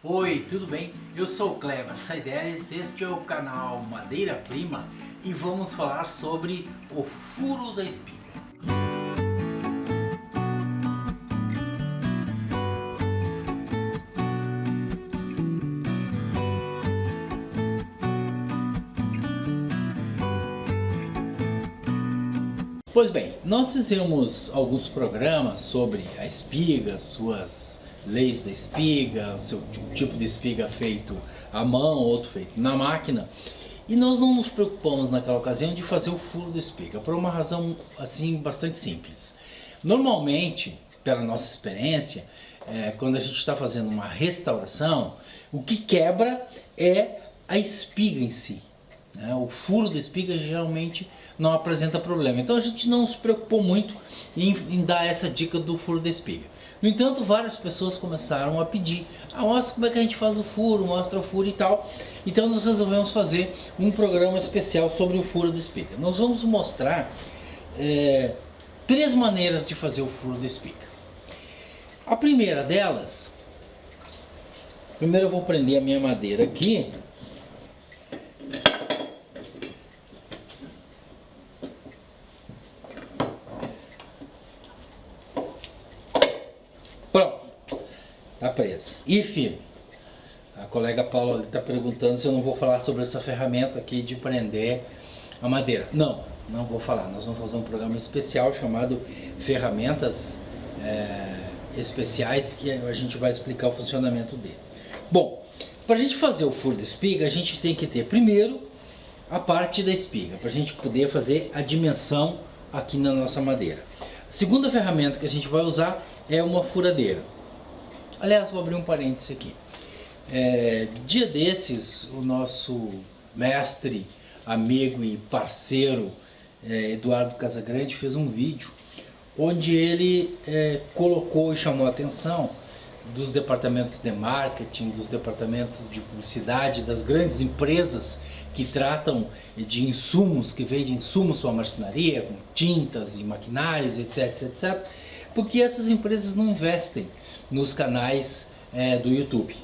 Oi, tudo bem? Eu sou o Cleber Saideres, este é o canal Madeira Prima e vamos falar sobre o furo da espiga. Pois bem, nós fizemos alguns programas sobre a espiga, suas leis da espiga, o tipo de espiga feito à mão, outro feito na máquina. E nós não nos preocupamos naquela ocasião de fazer o furo da espiga, por uma razão assim bastante simples. Normalmente, pela nossa experiência, quando a gente está fazendo uma restauração, o que quebra é a espiga em si. O furo da espiga geralmente não apresenta problema. Então a gente não se preocupou muito em dar essa dica do furo da espiga. No entanto, várias pessoas começaram a pedir: mostra como é que a gente faz o furo, mostra o furo e tal. Então nós resolvemos fazer um programa especial sobre o furo da espiga. Nós vamos mostrar 3 maneiras de fazer o furo da espiga. A primeira delas, primeiro eu vou prender a minha madeira aqui. Pronto, tá presa e firme. A colega Paula está perguntando se eu não vou falar sobre essa ferramenta aqui de prender a madeira. Não vou falar. Nós vamos fazer um programa especial chamado Ferramentas Especiais, que a gente vai explicar o funcionamento dele. Bom, para a gente fazer o furo da espiga, a gente tem que ter primeiro a parte da espiga, para a gente poder fazer a dimensão aqui na nossa madeira. A segunda ferramenta que a gente vai usar é uma furadeira. Aliás, vou abrir um parênteses aqui. Dia desses, o nosso mestre, amigo e parceiro Eduardo Casagrande fez um vídeo onde ele colocou e chamou a atenção dos departamentos de marketing, dos departamentos de publicidade, das grandes empresas que tratam de insumos, que vendem insumos para a marcenaria, como tintas e maquinários, etc, etc, porque essas empresas não investem nos canais do YouTube.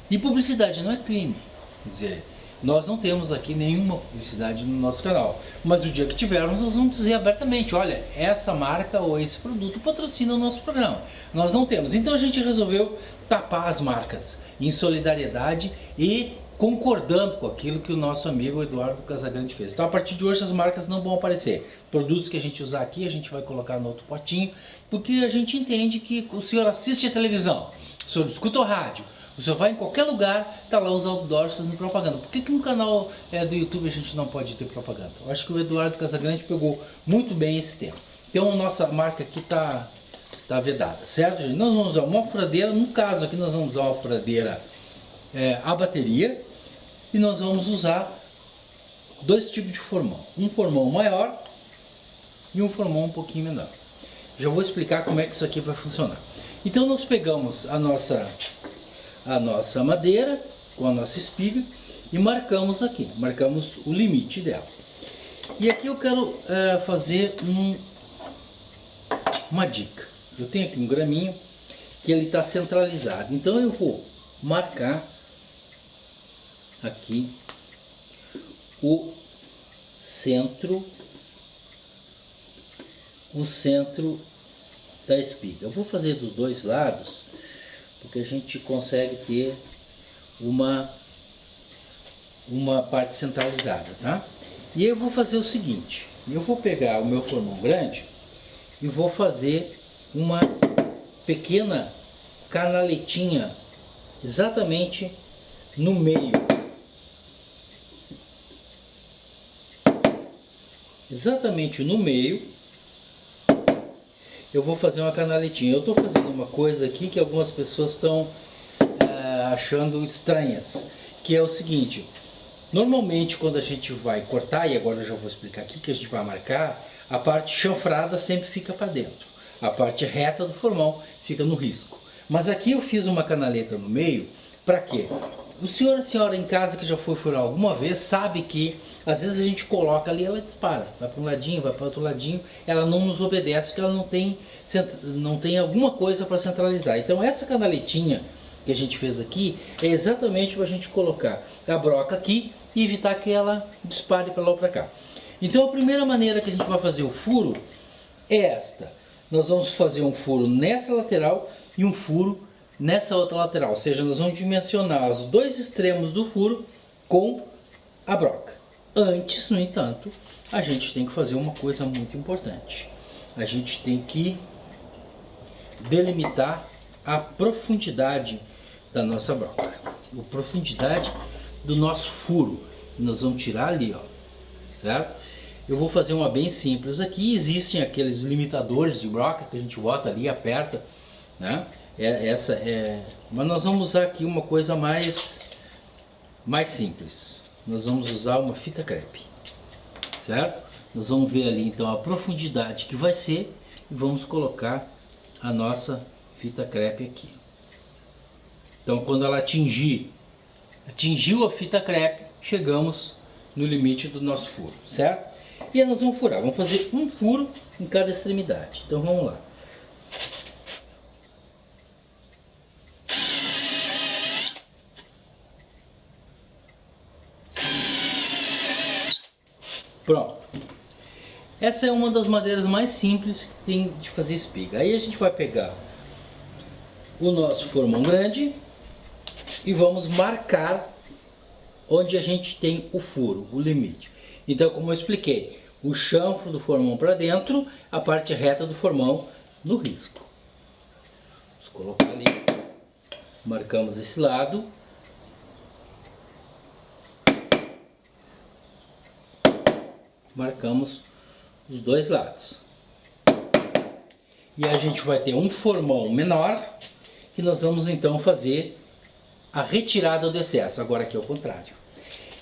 E publicidade não é crime. Quer dizer, nós não temos aqui nenhuma publicidade no nosso canal. Mas o dia que tivermos, nós vamos dizer abertamente: olha, essa marca ou esse produto patrocina o nosso programa. Nós não temos. Então a gente resolveu tapar as marcas em solidariedade e concordando com aquilo que o nosso amigo Eduardo Casagrande fez. Então a partir de hoje as marcas não vão aparecer. Produtos que a gente usar aqui, a gente vai colocar no outro potinho, porque a gente entende que o senhor assiste a televisão, o senhor escuta o rádio, o senhor vai em qualquer lugar, está lá os outdoors fazendo propaganda. Por que no canal do YouTube a gente não pode ter propaganda? Eu acho que o Eduardo Casagrande pegou muito bem esse tema. Então a nossa marca aqui está vedada, certo, gente? Nós vamos usar uma furadeira, no caso aqui nós vamos usar uma furadeira a bateria, e nós vamos usar 2 tipos de formão. Um formão maior e um formão um pouquinho menor. Já vou explicar como é que isso aqui vai funcionar. Então nós pegamos a nossa madeira com a nossa espiga e marcamos aqui, marcamos o limite dela. E aqui eu quero fazer uma dica. Eu tenho aqui um graminho que ele está centralizado, então eu vou marcar aqui o centro da espiga. Eu vou fazer dos 2 lados, porque a gente consegue ter uma parte centralizada, tá? E aí eu vou fazer o seguinte: eu vou pegar o meu formão grande e vou fazer uma pequena canaletinha exatamente no meio. Exatamente no meio eu vou fazer uma canaletinha. Eu estou fazendo uma coisa aqui que algumas pessoas estão achando estranhas, que é o seguinte: normalmente quando a gente vai cortar, e agora eu já vou explicar aqui que a gente vai marcar, a parte chanfrada sempre fica para dentro, a parte reta do formão fica no risco. Mas aqui eu fiz uma canaleta no meio. Para quê? O senhor e a senhora em casa que já foi furar alguma vez sabe que às vezes a gente coloca ali, ela dispara, vai para um ladinho, vai para outro ladinho, ela não nos obedece porque ela não tem alguma coisa para centralizar. Então essa canaletinha que a gente fez aqui é exatamente para a gente colocar a broca aqui e evitar que ela dispare para lá ou para cá. Então a primeira maneira que a gente vai fazer o furo é esta. Nós vamos fazer um furo nessa lateral e um furo nessa outra lateral, ou seja, nós vamos dimensionar os dois extremos do furo com a broca. Antes, no entanto, a gente tem que fazer uma coisa muito importante. A gente tem que delimitar a profundidade da nossa broca, a profundidade do nosso furo. Nós vamos tirar ali, ó, certo? Eu vou fazer uma bem simples aqui. Existem aqueles limitadores de broca que a gente bota ali, aperta, né? Mas nós vamos usar aqui uma coisa mais simples. Nós vamos usar uma fita crepe, certo? Nós vamos ver ali então a profundidade que vai ser e vamos colocar a nossa fita crepe aqui. Então quando ela atingiu a fita crepe, chegamos no limite do nosso furo, certo? E aí nós vamos furar, vamos fazer um furo em cada extremidade. Então vamos lá. Pronto. Essa é uma das maneiras mais simples que tem de fazer espiga. Aí a gente vai pegar o nosso formão grande e vamos marcar onde a gente tem o furo, o limite. Então, como eu expliquei, o chanfro do formão para dentro, a parte reta do formão no risco. Vamos colocar ali, marcamos esse lado. Marcamos os dois lados. E a gente vai ter um formão menor, que nós vamos então fazer a retirada do excesso. Agora aqui é o contrário.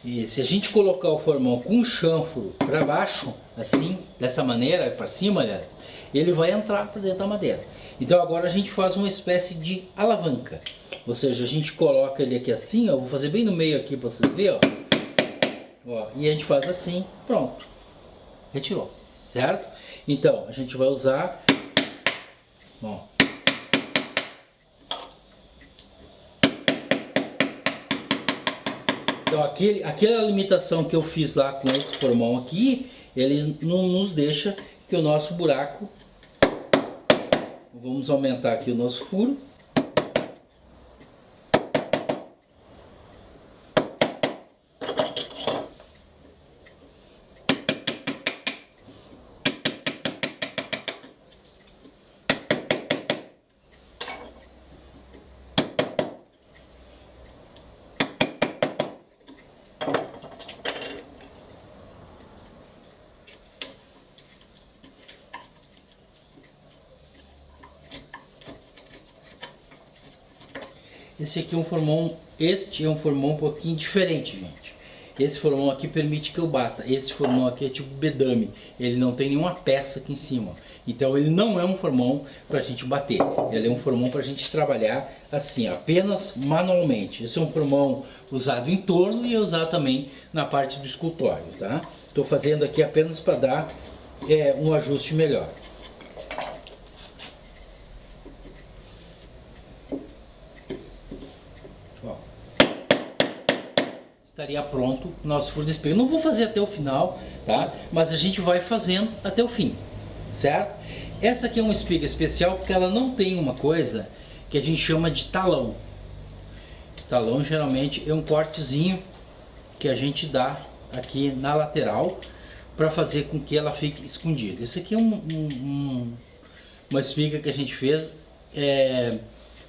E se a gente colocar o formão com o chanfro para baixo, assim, dessa maneira, para cima, aliás, ele vai entrar para dentro da madeira. Então agora a gente faz uma espécie de alavanca. Ou seja, a gente coloca ele aqui assim, ó, vou fazer bem no meio aqui para vocês verem, ó, e a gente faz assim, pronto. Retirou, certo? Então, a gente vai usar, ó, então aquela limitação que eu fiz lá com esse formão aqui, ele não nos deixa que o nosso buraco, vamos aumentar aqui o nosso furo. Este é um formão um pouquinho diferente, gente. Esse formão aqui permite que eu bata. Esse formão aqui é tipo bedame. Ele não tem nenhuma peça aqui em cima. Então ele não é um formão para a gente bater. Ele é um formão para a gente trabalhar assim, apenas manualmente. Esse é um formão usado em torno e é usado também na parte do escultório, tá? Estou fazendo aqui apenas para dar um ajuste melhor. Estaria pronto o nosso furo de espiga. Eu não vou fazer até o final, tá? Mas a gente vai fazendo até o fim, certo? Essa aqui é uma espiga especial porque ela não tem uma coisa que a gente chama de talão. Talão geralmente é um cortezinho que a gente dá aqui na lateral para fazer com que ela fique escondida. Esse aqui é uma espiga que a gente fez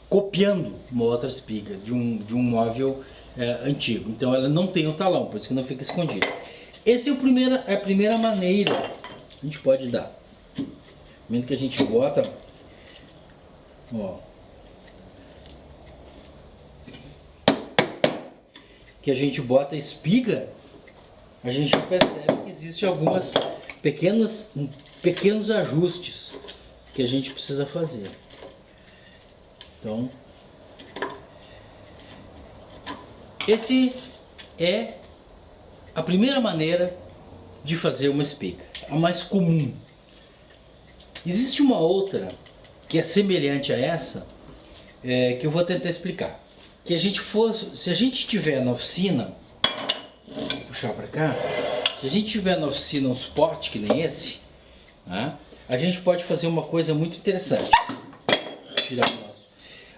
copiando uma outra espiga de um móvel antigo. Então ela não tem o talão, por isso que não fica escondido. Essa é a primeira maneira que a gente pode dar. No momento que a gente bota, ó, que a gente bota a espiga, a gente já percebe que existem algumas pequenos ajustes que a gente precisa fazer. Então, esse é a primeira maneira de fazer uma espiga, a mais comum. Existe uma outra que é semelhante a essa, que eu vou tentar explicar. que a gente fosse, se a gente tiver na oficina, vou puxar para cá, se a gente tiver na oficina um suporte que nem esse, né, a gente pode fazer uma coisa muito interessante. Tirar o nosso.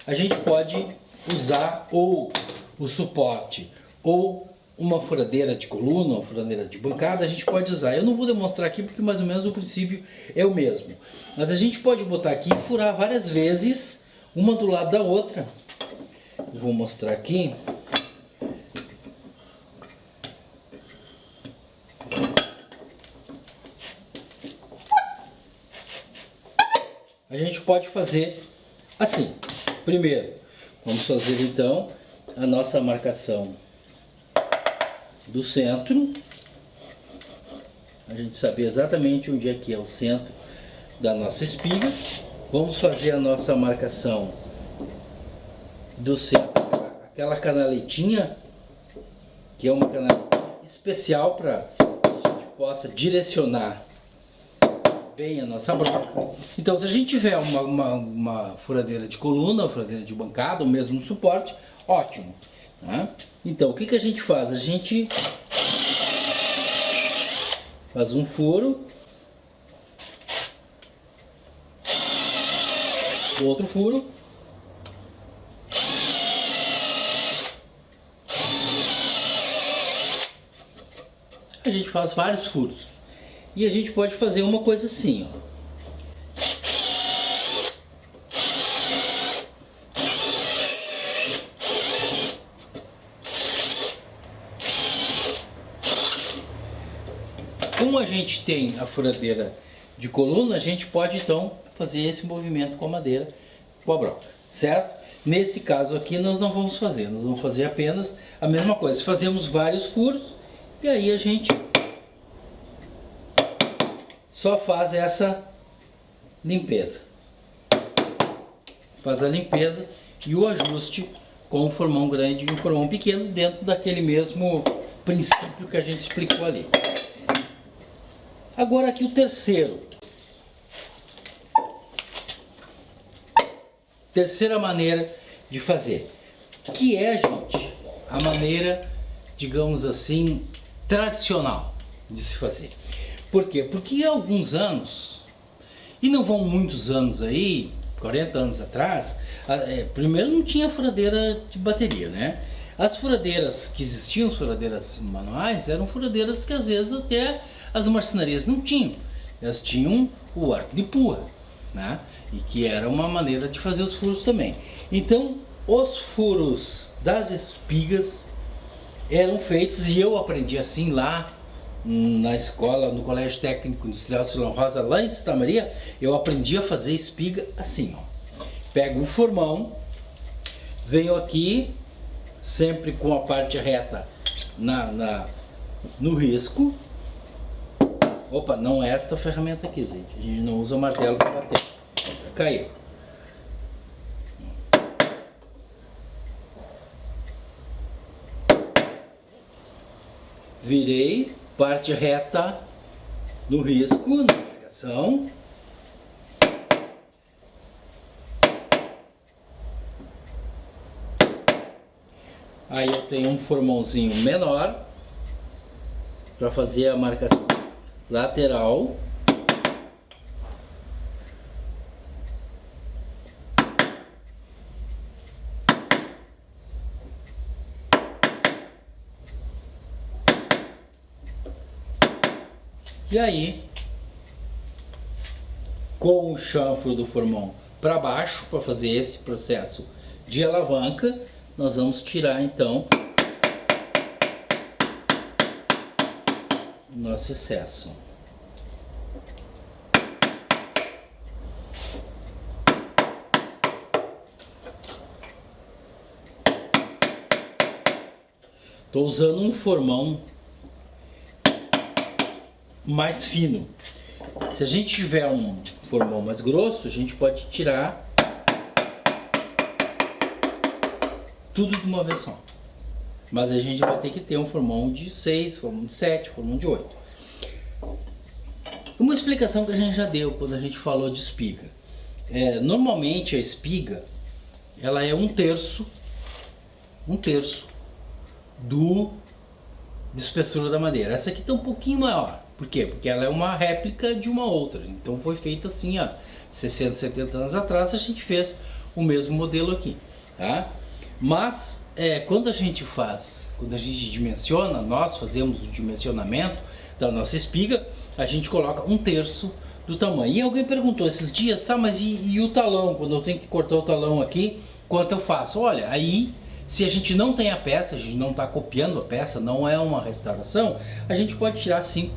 A gente pode usar ou o suporte ou uma furadeira de coluna, uma furadeira de bancada, a gente pode usar. Eu não vou demonstrar aqui porque mais ou menos o princípio é o mesmo. Mas a gente pode botar aqui e furar várias vezes, uma do lado da outra. Eu vou mostrar aqui. A gente pode fazer assim. Primeiro, vamos fazer então a nossa marcação do centro. A gente saber exatamente onde é que é o centro da nossa espiga. Vamos fazer a nossa marcação do centro, aquela canaletinha, que é uma canaletinha especial para que a gente possa direcionar bem a nossa broca. Então, se a gente tiver uma furadeira de coluna, uma furadeira de bancada, o mesmo suporte, ótimo. Tá? Então, o que que a gente faz? A gente faz um furo, outro furo, a gente faz vários furos. E a gente pode fazer uma coisa assim, ó. Como a gente tem a furadeira de coluna, a gente pode então fazer esse movimento com a madeira, com a broca, certo? Nesse caso aqui nós não vamos fazer, nós vamos fazer apenas a mesma coisa. Fazemos vários furos e aí a gente só faz essa limpeza. Faz a limpeza e o ajuste com um formão grande e um formão pequeno dentro daquele mesmo princípio que a gente explicou ali. Agora aqui o terceira maneira de fazer, que é, gente, a maneira, digamos assim, tradicional de se fazer. Por quê? Porque há alguns anos, e não vão muitos anos aí, 40 anos atrás, primeiro não tinha furadeira de bateria, né? As furadeiras que existiam, furadeiras manuais, eram furadeiras que às vezes até as marcenarias não tinham. Elas tinham o arco de pua, né? E que era uma maneira de fazer os furos também. Então, os furos das espigas eram feitos, e eu aprendi assim lá na escola, no Colégio Técnico Industrial Silão Rosa, lá em Santa Maria, eu aprendi a fazer espiga assim, ó. Pego um formão, venho aqui, sempre com a parte reta no risco. Opa, não é esta ferramenta aqui, gente. A gente não usa o martelo para bater. Caiu. Virei, parte reta no risco, na pregação. Aí eu tenho um formãozinho menor para fazer a marcação lateral. E aí, com o chanfro do formão para baixo, para fazer esse processo de alavanca, nós vamos tirar então o nosso excesso. Estou usando um formão mais fino. Se a gente tiver um formão mais grosso, a gente pode tirar tudo de uma vez só. Mas a gente vai ter que ter um formão de 6, formão de 7, formão de 8. Uma explicação que a gente já deu quando a gente falou de espiga. Normalmente a espiga, ela é 1/3 1/3 de espessura da madeira. Essa aqui está um pouquinho maior. Por quê? Porque ela é uma réplica de uma outra. Então foi feita assim, ó, 60, 70 anos atrás a gente fez o mesmo modelo aqui, tá? Mas quando a gente dimensiona, nós fazemos o dimensionamento da nossa espiga, a gente coloca 1/3 do tamanho. E alguém perguntou esses dias, tá, mas e o talão? Quando eu tenho que cortar o talão aqui, quanto eu faço? Olha, aí se a gente não tem a peça, a gente não está copiando a peça, não é uma restauração, a gente pode tirar 5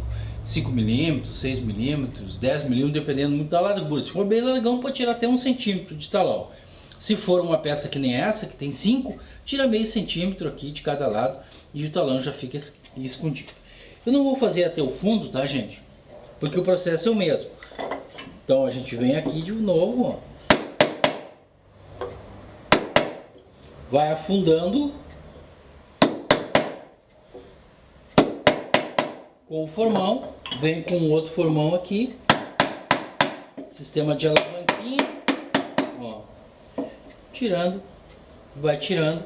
milímetros, 6 milímetros, 10 milímetros, dependendo muito da largura. Se for bem largão, pode tirar até 1 centímetro de talão. Se for uma peça que nem essa, que tem 5, tira meio centímetro aqui de cada lado e o talão já fica escondido. Eu não vou fazer até o fundo, tá, gente? Porque o processo é o mesmo. Então a gente vem aqui de novo, ó. Vai afundando com o formão, vem com o outro formão aqui, sistema de alavanquinha, ó, tirando, vai tirando.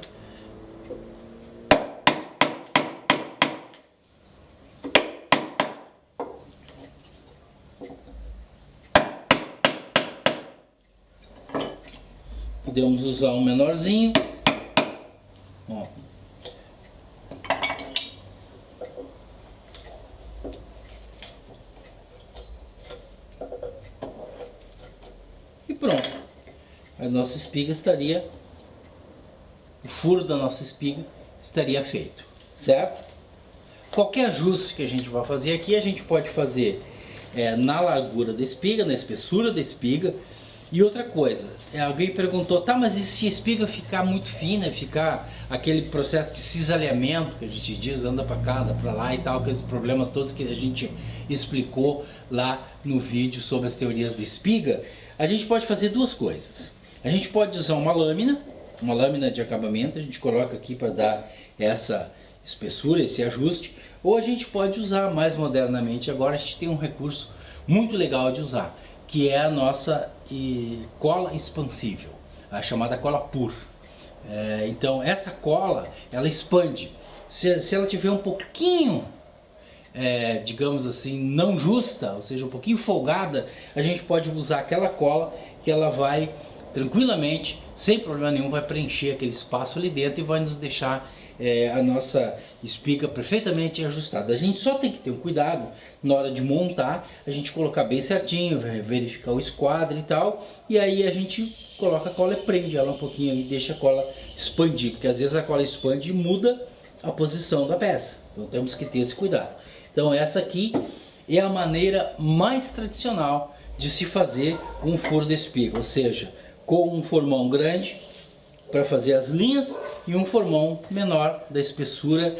Podemos usar um menorzinho. Ó. E pronto. A nossa espiga estaria, o furo da nossa espiga estaria feito, certo? Qualquer ajuste que a gente vai fazer aqui, a gente pode fazer na largura da espiga, na espessura da espiga. E outra coisa, alguém perguntou, tá, mas e se a espiga ficar muito fina, ficar aquele processo de cisalhamento que a gente diz, anda para cá, anda para lá e tal, aqueles problemas todos que a gente explicou lá no vídeo sobre as teorias da espiga, a gente pode fazer duas coisas. A gente pode usar uma lâmina de acabamento, a gente coloca aqui para dar essa espessura, esse ajuste, ou a gente pode usar mais modernamente, agora a gente tem um recurso muito legal de usar, que é a nossa cola expansível, a chamada cola PUR. Então essa cola, ela expande. Se ela tiver um pouquinho, digamos assim, não justa, ou seja, um pouquinho folgada, a gente pode usar aquela cola que ela vai tranquilamente, sem problema nenhum, vai preencher aquele espaço ali dentro e vai nos deixar a nossa espiga perfeitamente ajustada. A gente só tem que ter um cuidado na hora de montar, a gente colocar bem certinho, verificar o esquadro e tal, e aí a gente coloca a cola e prende ela um pouquinho e deixa a cola expandir, porque às vezes a cola expande e muda a posição da peça, então temos que ter esse cuidado. Então essa aqui é a maneira mais tradicional de se fazer um furo de espiga, ou seja, com um formão grande para fazer as linhas e um formão menor da espessura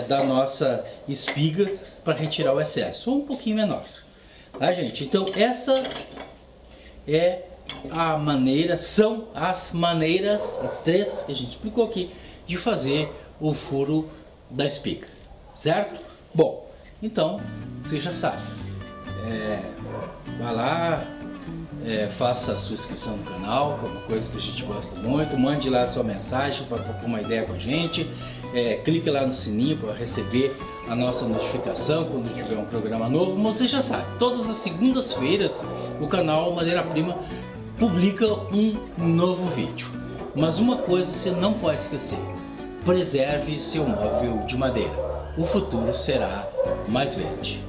da nossa espiga para retirar o excesso, ou um pouquinho menor, tá, gente? Então essa é a maneira, são as maneiras, as três que a gente explicou aqui, de fazer o furo da espiga, certo? Bom, então você já sabe, vai lá, faça a sua inscrição no canal, que é uma coisa que a gente gosta muito, mande lá a sua mensagem para trocar uma ideia com a gente, clique lá no sininho para receber a nossa notificação quando tiver um programa novo. Você já sabe, todas as segundas-feiras o canal Madeira Prima publica um novo vídeo. Mas uma coisa você não pode esquecer, preserve seu móvel de madeira, o futuro será mais verde.